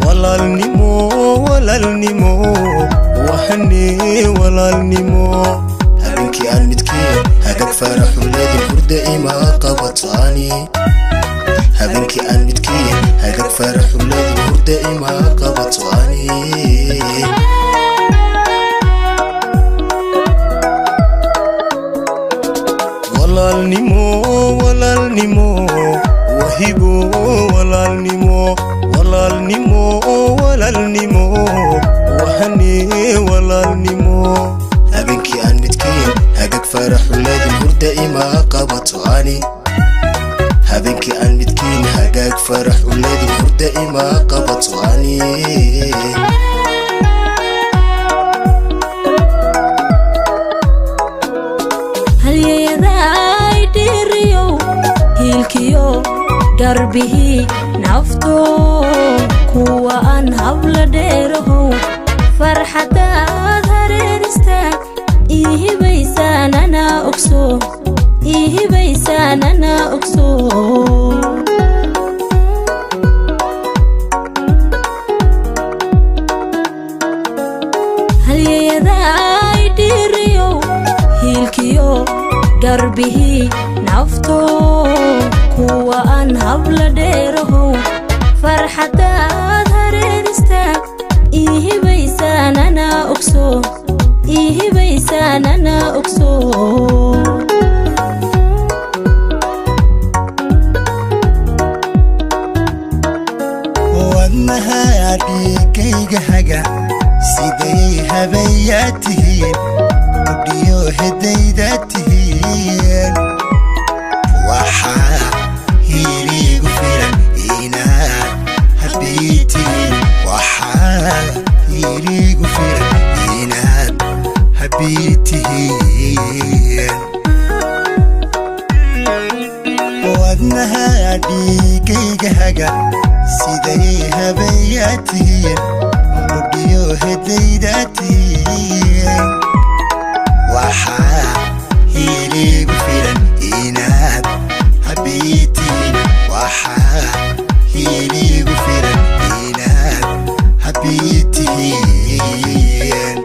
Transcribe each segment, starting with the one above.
walaalnimo walaalnimo waxani walaalnimo habeenkii aan midkii hadag faraxu leedin hurda ima qabatani habeenkii aan midkii hadag faraxu leedin hurda ima qabatani walaalnimo wahibo walaalnimo waxani walaalnimo habeenkii aan midkii hadag faraxu leedin hurda ima qabatani habeenkii aan midkii hadag faraxu leedin hurda ima qabatani darbihi nafto kuwa aan habla dheeraho farxadaad hareeristaag ihibaysaanana ogso halyeeyaday dhiriyo hiilkiyo darbihi nafto kuwa aan habla dheeraho farxadaad hareeristaag ihibaysaanana ogso wadnaha dhiigayga haga siday habayaa tihiin mudhiyo hedayda tihiin waxaa hiligu filan inaad habiitihiin waxaa hiligu filan inaad habiitihiin wadnaha dhiigayga haga siday habayaa tihiin mudhiyo hedayda tihiin waxaa hiligu filan inaad habiitihiin waxaa hiligu filan inaad habiitihiin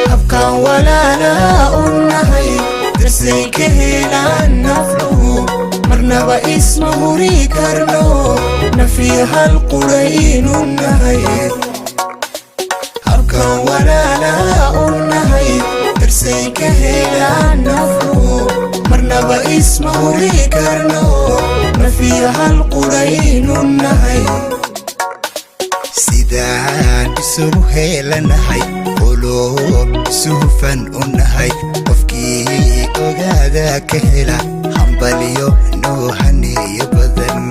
habkaan walaala u nahay darsay ka helaan nafluhu marnaba isma huri karno nafihal qudhaynu nahay habkaan walaala u nahay darsay ka helaan nafluhu marnaba isma huri karno nafihal qudhaynu nahay sidaan isugu heelanahay qulub suufan u nahay qofkii ogaada ka hela hambaliyo noo haneeyo badan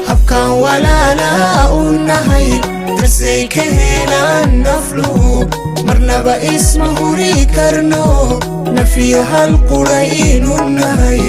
habkaan walaala u nahay darsay ka helaan nafluhu marnaba isma huri karno nafihal qudhaynu nahay